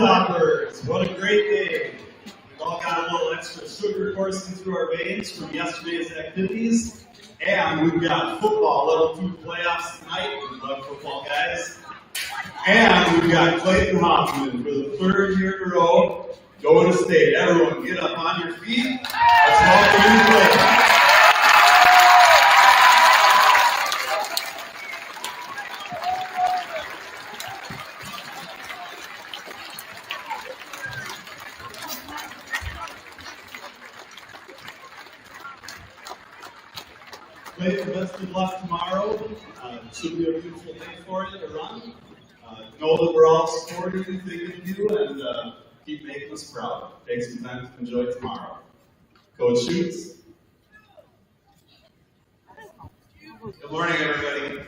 Toppers, what a great day. We've all got a little extra sugar coursing through our veins from yesterday's activities. And we've got football, level 2 playoffs tonight. We love football, guys. And we've got Clayton Hoffman for the 3rd year in a row going to state. Everyone get up on your feet. Let's welcome you, Clayton. Clayton, best of luck tomorrow. It should be a beautiful day for you to run. Know that we're all supporting you, thinking of you, and keep making us proud. Take some time to enjoy tomorrow. Coach Schutz. Good morning, everybody.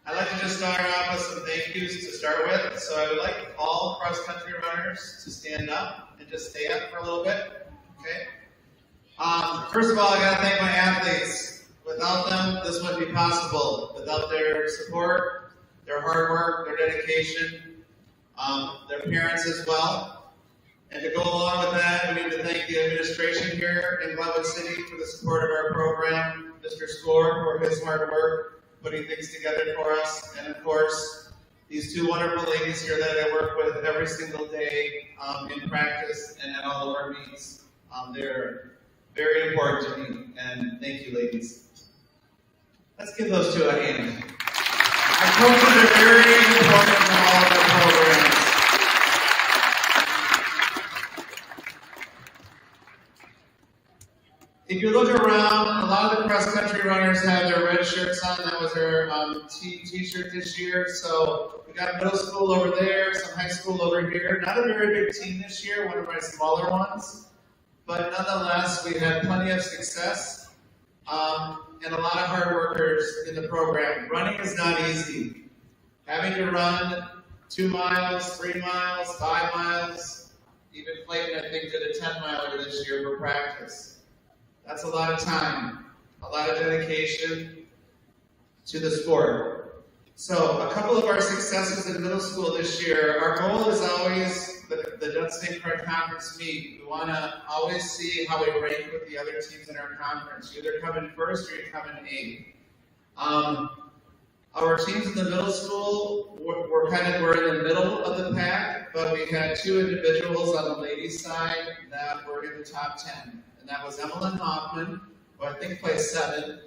I'd like to just start off with some thank yous to start with. So I would like all cross-country runners to stand up and just stay up for a little bit. Okay. First of all, I got to thank my athletes. Without them, this wouldn't be possible. Without their support, their hard work, their dedication, their parents as well. And to go along with that, we need to thank the administration here in Glenwood City for the support of our program, Mr. Score for his hard work, putting things together for us, and of course, these two wonderful ladies here that I work with every single day in practice and at all of our meets. They're very important to me, and thank you, ladies. Let's give those two a hand. Our coaches are very important in all of our programs. If you look around, a lot of the cross-country runners have their red shirts on. That was their t-shirt this year. So we got middle school over there, some high school over here. Not a very big team this year, one of my smaller ones. But nonetheless, we had plenty of success and a lot of hard workers in the program. Running is not easy. Having to run 2 miles, 3 miles, 5 miles, even Clayton, I think, did a 10-miler this year for practice. That's a lot of time, a lot of dedication to the sport. So a couple of our successes in middle school this year, our goal is always the Dutch State Fair Conference meet. We want to always see how we rank with the other teams in our conference. You either come in first or you come in 8th. Our teams in the middle school were in the middle of the pack, but we had 2 individuals on the ladies' side that were in the top 10. And that was Emmeline Hoffman, who I think placed 7th.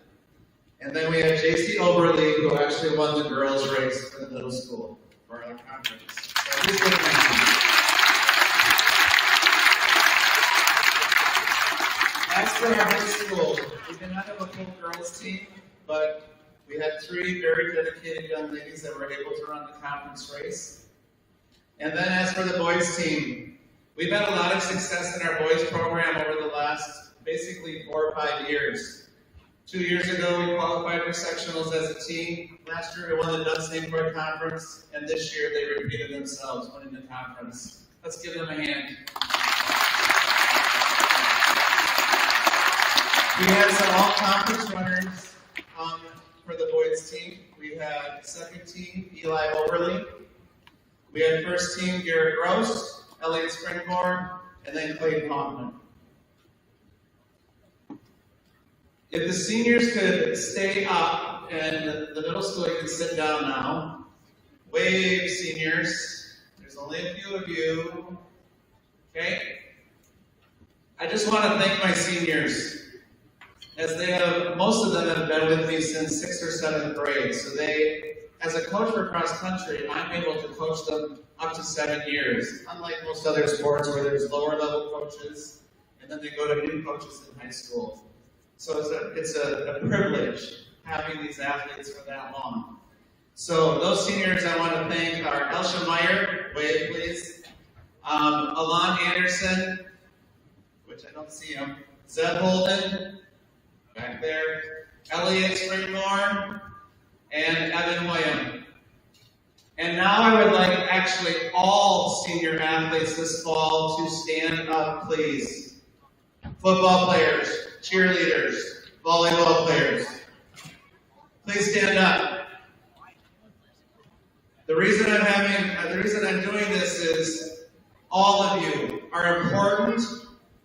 And then we had JC Oberly, who actually won the girls' race for the middle school for our conference. So who's going to win? As for our high school, we did not have a full girls team, but we had 3 very dedicated young ladies that were able to run the conference race. And then as for the boys team, we've had a lot of success in our boys program over the last basically 4 or 5 years. 2 years ago, we qualified for sectionals as a team. Last year, we won the Dutch State Fair Conference, and this year they repeated themselves, winning the conference. Let's give them a hand. We had some all-conference runners for the boys team. We had second team, Eli Oberly. We had first team, Garrett Gross, Elliot Springborn, and then Clayton Hoffman. If the seniors could stay up, and the middle school, you can sit down now. Wave, seniors. There's only a few of you. Okay? I just want to thank my seniors, as most of them have been with me since 6th or 7th grade. So as a coach for cross country, I'm able to coach them up to 7 years. Unlike most other sports where there's lower level coaches, and then they go to new coaches in high school. So it's a privilege having these athletes for that long. So those seniors I want to thank are Elsha Meyer, wave please, Alon Anderson, which I don't see him, Zeb Holden, back there, Elliot Springborn, and Evan William. And now I would like actually all senior athletes this fall to stand up, please. Football players, cheerleaders, volleyball players. Please stand up. The reason I'm doing this is all of you are important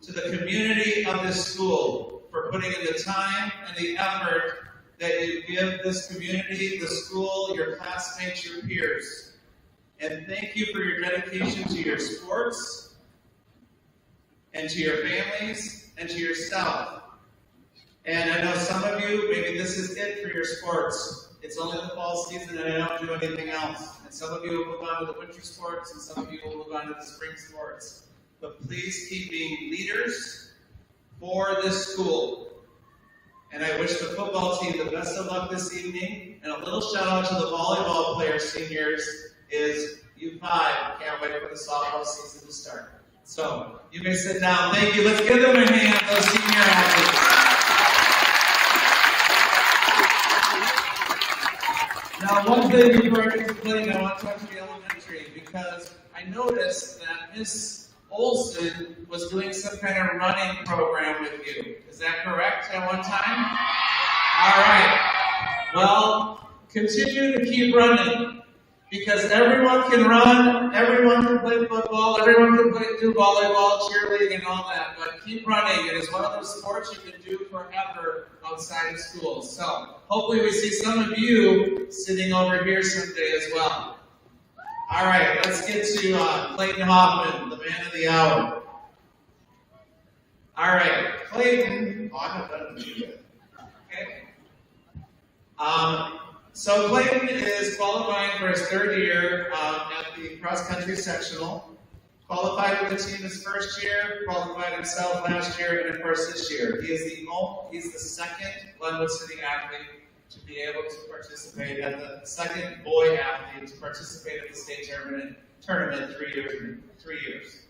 to the community of this school for putting in the time and the effort that you give this community, the school, your classmates, your peers. And thank you for your dedication to your sports and to your families and to yourself. And I know some of you, maybe this is it for your sports. It's only the fall season and I don't do anything else. And some of you will move on to the winter sports and some of you will move on to the spring sports. But please keep being leaders for this school. And I wish the football team the best of luck this evening. And a little shout out to the volleyball players, seniors, is you 5 can't wait for the softball season to start. So you may sit down. Thank you. Let's give them a hand, those senior athletes. Now, one thing before I get to Clayton, I want to talk to the elementary because I noticed that Miss Olson was doing some kind of running program with you. Is that correct at one time? All right. Well, continue to keep running because everyone can run, everyone can play football, everyone can do volleyball, cheerleading, and all that. But keep running. It is one of those sports you can do forever outside of school. So hopefully we see some of you sitting over here someday as well. All right, let's get to Clayton Hoffman, the man of the hour. All right, Clayton. Oh, I'm not done with you yet. Okay. So Clayton is qualifying for his 3rd year at the cross-country sectional. Qualified with the team his first year, qualified himself last year, and of course this year. He's the second Glenwood City athlete to be able to participate, and the second boy athlete to participate at the state tournament 3 years.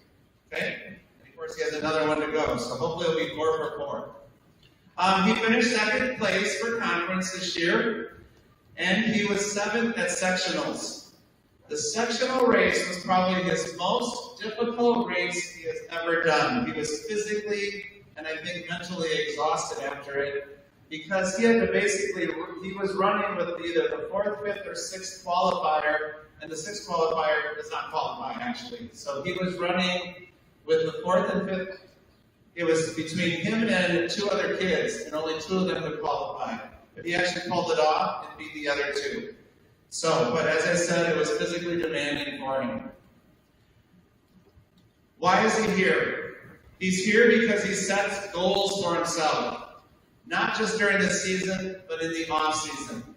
Okay? And of course he has another one to go, so hopefully it'll be 4 for 4. He finished 2nd place for conference this year, and he was 7th at sectionals. The sectional race was probably his most difficult race he has ever done. He was physically and I think mentally exhausted after it because he had to he was running with either the 4th, 5th, or 6th qualifier, and the 6th qualifier does not qualify actually. So he was running with the 4th and 5th. It was between him and 2 other kids, and only 2 of them would qualify. But he actually pulled it off and beat the other 2. So, but as I said, it was physically demanding for him. Why is he here? He's here because he sets goals for himself, not just during the season, but in the off season.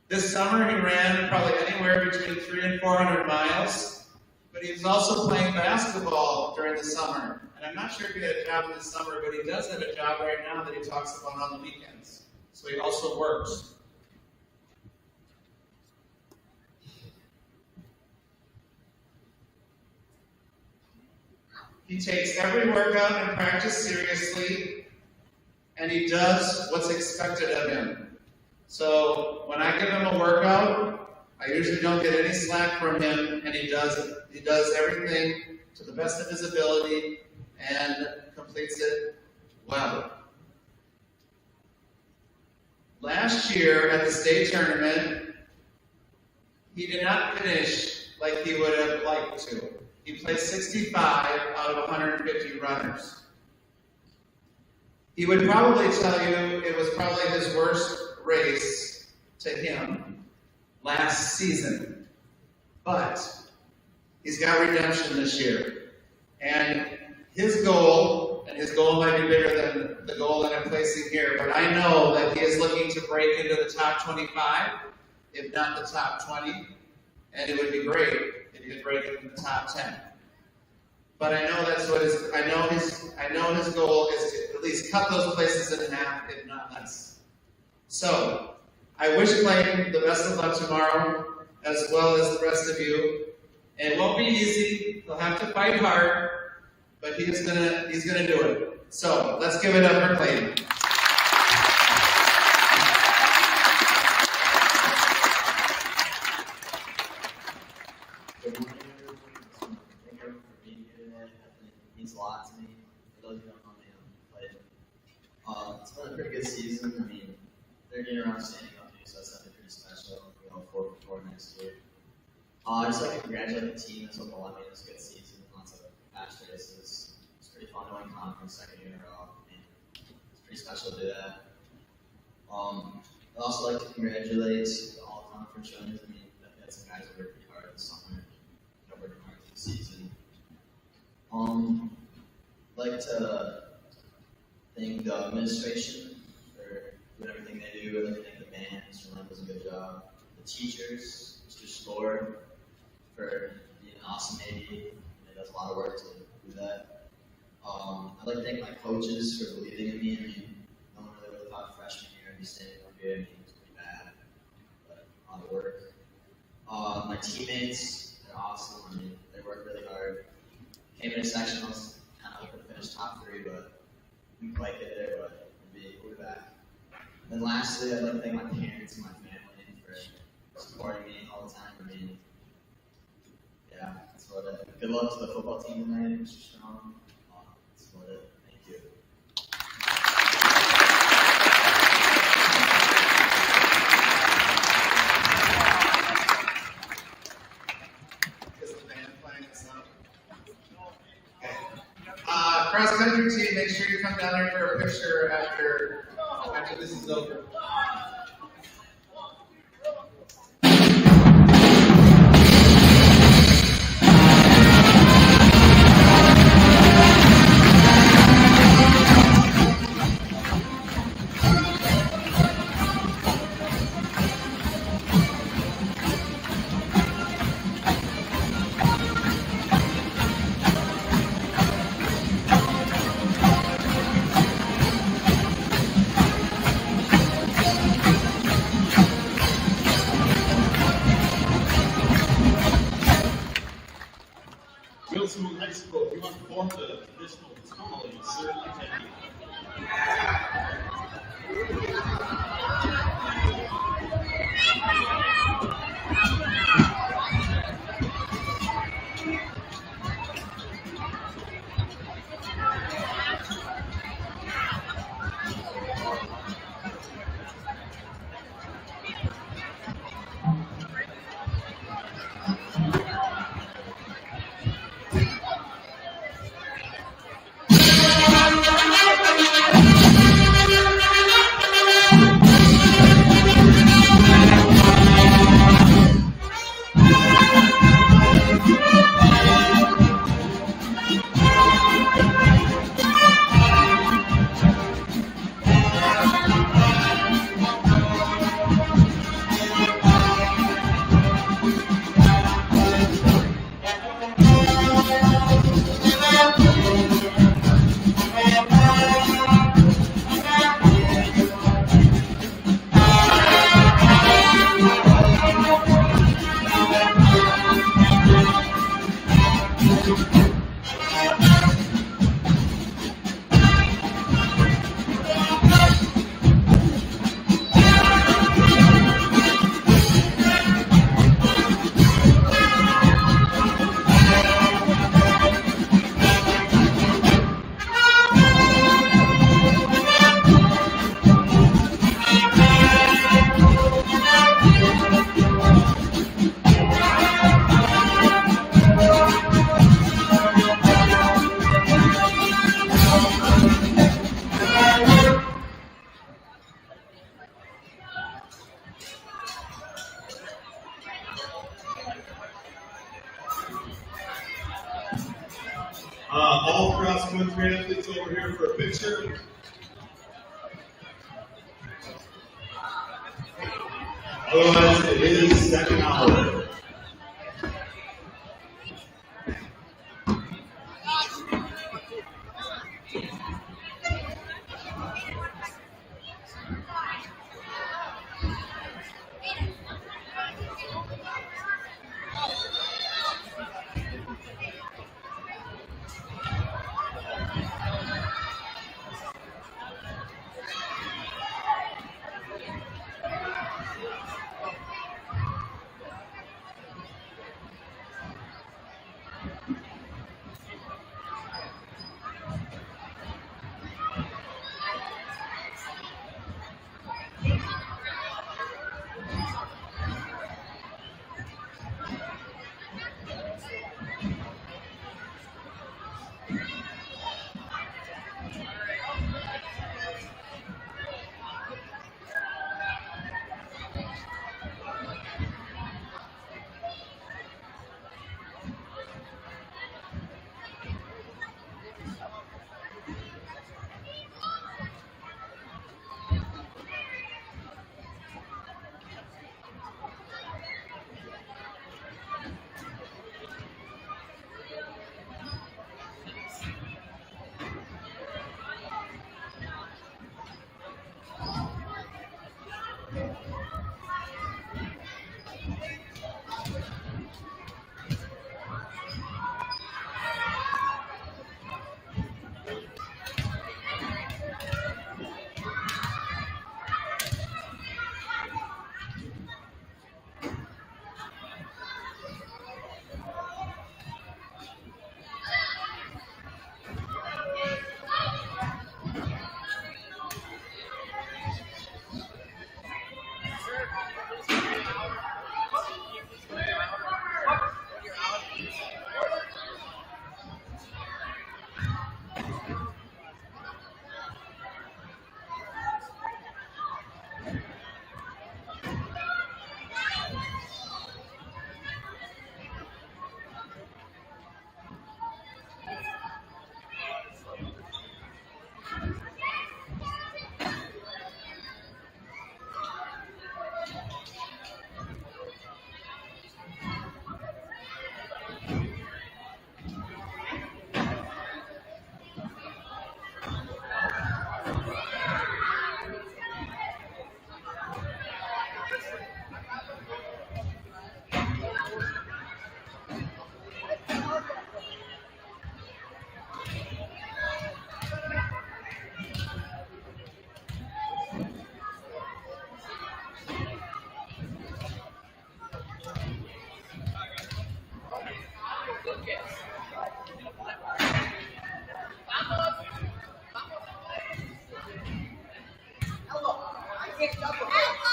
This summer he ran probably anywhere between 300 and 400 miles, but he was also playing basketball during the summer. And I'm not sure if he had a job in the summer, but he does have a job right now that he talks about on the weekends. So he also works. He takes every workout and practice seriously, and he does what's expected of him. So when I give him a workout, I usually don't get any slack from him, and he does everything to the best of his ability and completes it well. Last year at the state tournament, he did not finish like he would have liked to. He placed 65 out of 150 runners. He would probably tell you it was probably his worst race to him last season. But he's got redemption this year. And his goal might be bigger than the goal that I'm placing here, but I know that he is looking to break into the top 25, if not the top 20, and it would be great if he could break into the top 10. But I know his goal is to at least cut those places in half, if not less. So I wish Clayton the best of luck tomorrow, as well as the rest of you. It won't be easy. He'll have to fight hard, but he's gonna do it. So let's give it up for Clayton. Good morning, everyone. Thank you for being here today. I think it means a lot to me. For those who don't know me, I'm Clayton. It's been a pretty good season. I mean, they're getting around standing up to me, so that's something pretty special. We go 4 for 4 next year. I just like to congratulate the team as a whole. I mean, it was a good season, lots of match races. It's pretty fun to win conference second year in a row. I mean, it's pretty special to do that. I'd also like to congratulate all conference runners. I mean, we had some guys that worked pretty hard this summer, working hard this season. I'd like to thank the administration for doing everything they do. I'd like to thank the band. Mr. Lynn does a good job. The teachers, Mr. Score, for being an awesome AD. He does a lot of work to do that. I'd like to thank my coaches for believing in me. I mean, no one really thought freshman year I'd be standing up here. I mean, it was pretty bad, but a lot of work. My teammates, they're awesome. I mean, they work really hard. Came in a section, I was kind of hoping to finish top 3, but didn't quite get there, but we'll be back. And then lastly, I'd like to thank my parents and my family for supporting me all the time. I mean, yeah, that's about it. Good luck to the football team tonight, Mr. Strong. That's about it. Thank you. Is the band playing this up? Okay. Cross country team, make sure you come down here for a picture after this is over. Wilson High School, if you want to perform the traditional tunnel, you certainly can. All cross-country athletes over here for a picture. Otherwise, it is second hour. picked up a bit.